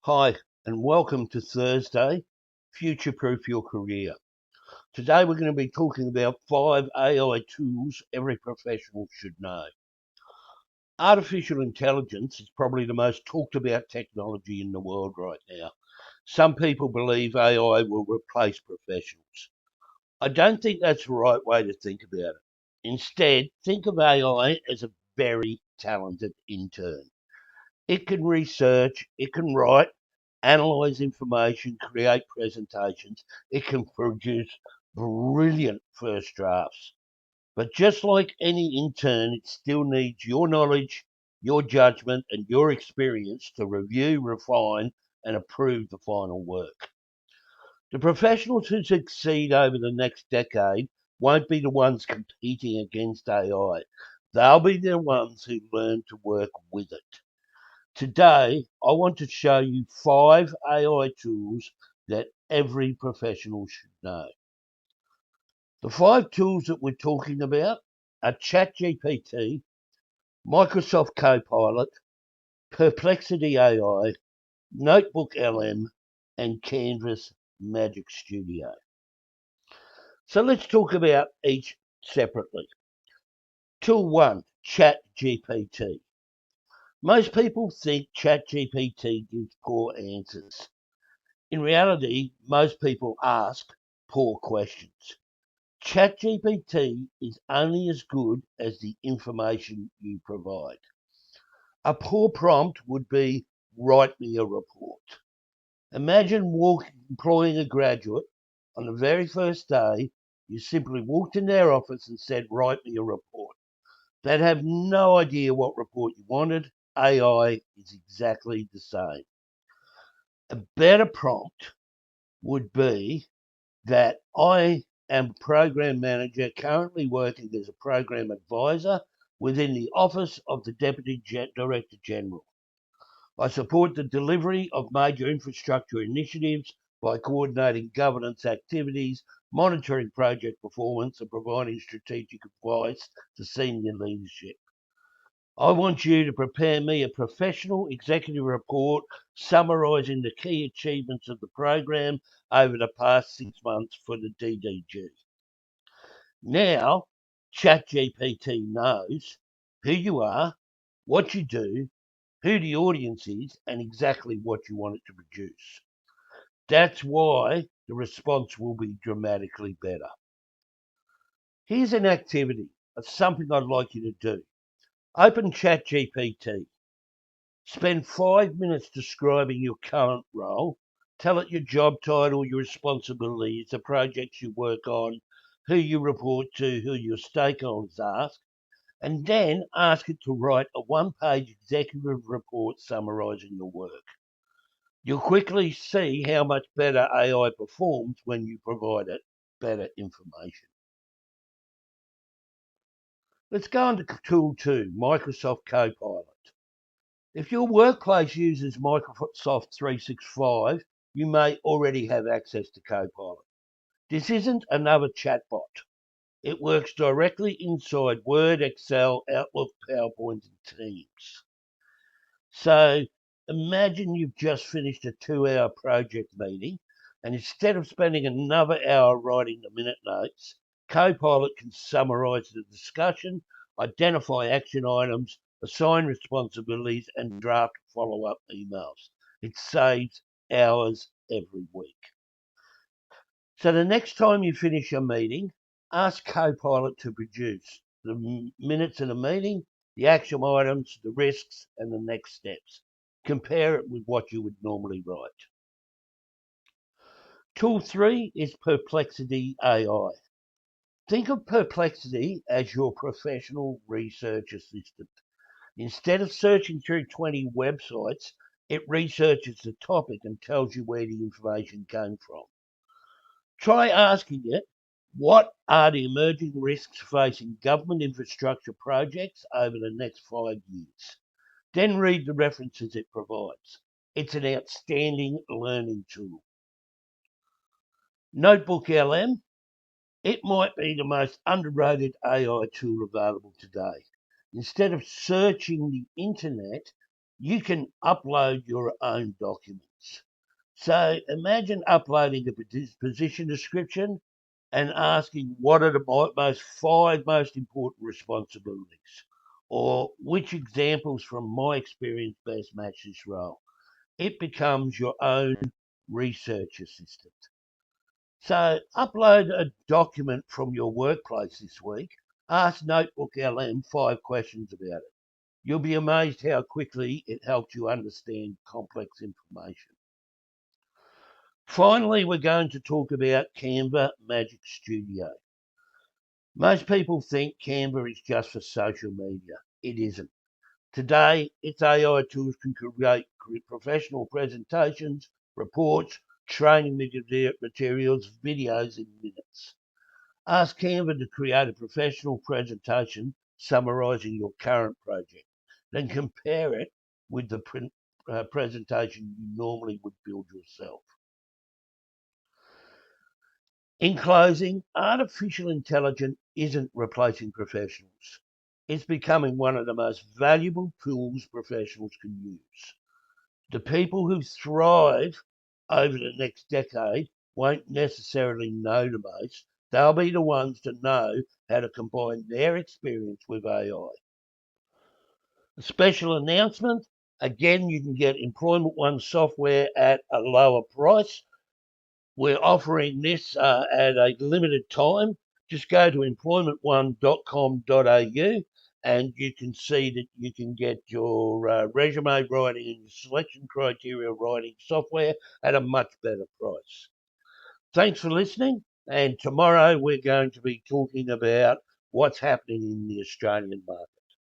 Hi, and welcome to Thursday, Future Proof Your Career. Today we're going to be talking about 5 AI tools every professional should know. Artificial intelligence is probably the most talked about technology in the world right now. Some people believe AI will replace professionals. I don't think that's the right way to think about it. Instead, think of AI as a very talented intern. It can research, it can write, analyze information, create presentations. It can produce brilliant first drafts. But just like any intern, it still needs your knowledge, your judgment, and your experience to review, refine, and approve the final work. The professionals who succeed over the next decade won't be the ones competing against AI. They'll be the ones who learn to work with it. Today, I want to show you 5 AI tools that every professional should know. The 5 tools that we're talking about are ChatGPT, Microsoft Copilot, Perplexity AI, NotebookLM, and Canva Magic Studio. So let's talk about each separately. Tool 1, ChatGPT. Most people think ChatGPT gives poor answers. In reality, most people ask poor questions. ChatGPT is only as good as the information you provide. A poor prompt would be write me a report. Imagine employing a graduate on the very first day. You simply walked in their office and said, write me a report. They'd have no idea what report you wanted. AI is exactly the same. A better prompt would be that I am a program manager currently working as a program advisor within the Office of the Deputy Director General. I support the delivery of major infrastructure initiatives by coordinating governance activities, monitoring project performance, and providing strategic advice to senior leadership. I want you to prepare me a professional executive report summarising the key achievements of the program over the past 6 months for the DDG. Now, ChatGPT knows who you are, what you do, who the audience is, and exactly what you want it to produce. That's why the response will be dramatically better. Here's an activity of something I'd like you to do. Open ChatGPT. Spend 5 minutes describing your current role. Tell it your job title, your responsibilities, the projects you work on, who you report to, who your stakeholders are, and then ask it to write a 1-page executive report summarising your work. You'll quickly see how much better AI performs when you provide it better information. Let's go on to tool 2, Microsoft Copilot. If your workplace uses Microsoft 365, you may already have access to Copilot. This isn't another chatbot. It works directly inside Word, Excel, Outlook, PowerPoint, and Teams. So imagine you've just finished a 2-hour project meeting, and instead of spending another hour writing the minute notes, Copilot can summarize the discussion, identify action items, assign responsibilities, and draft follow-up emails. It saves hours every week. So the next time you finish a meeting, ask Copilot to produce the minutes of the meeting, the action items, the risks, and the next steps. Compare it with what you would normally write. Tool 3 is Perplexity AI. Think of Perplexity as your professional research assistant. Instead of searching through 20 websites, it researches the topic and tells you where the information came from. Try asking it, what are the emerging risks facing government infrastructure projects over the next 5 years? Then read the references it provides. It's an outstanding learning tool. NotebookLM, it might be the most underrated AI tool available today. Instead of searching the internet, you can upload your own documents. So imagine uploading a position description and asking what are the five most important responsibilities, or which examples from my experience best match this role. It becomes your own research assistant. So upload a document from your workplace this week. Ask NotebookLM 5 questions about it. You'll be amazed how quickly it helps you understand complex information. Finally, we're going to talk about Canva Magic Studio. Most people think Canva is just for social media. It isn't. Today, its AI tools can create professional presentations, reports, training materials, videos in minutes. Ask Canva to create a professional presentation summarising your current project. Then compare it with the presentation you normally would build yourself. In closing, artificial intelligence isn't replacing professionals. It's becoming one of the most valuable tools professionals can use. The people who thrive over the next decade won't necessarily know the most. They'll be the ones to know how to combine their experience with AI. A special announcement, again, you can get Employment One software at a lower price. We're offering this at a limited time. Just go to employmentone.com.au and you can see that you can get your resume writing and selection criteria writing software at a much better price. Thanks for listening. And tomorrow we're going to be talking about what's happening in the Australian market.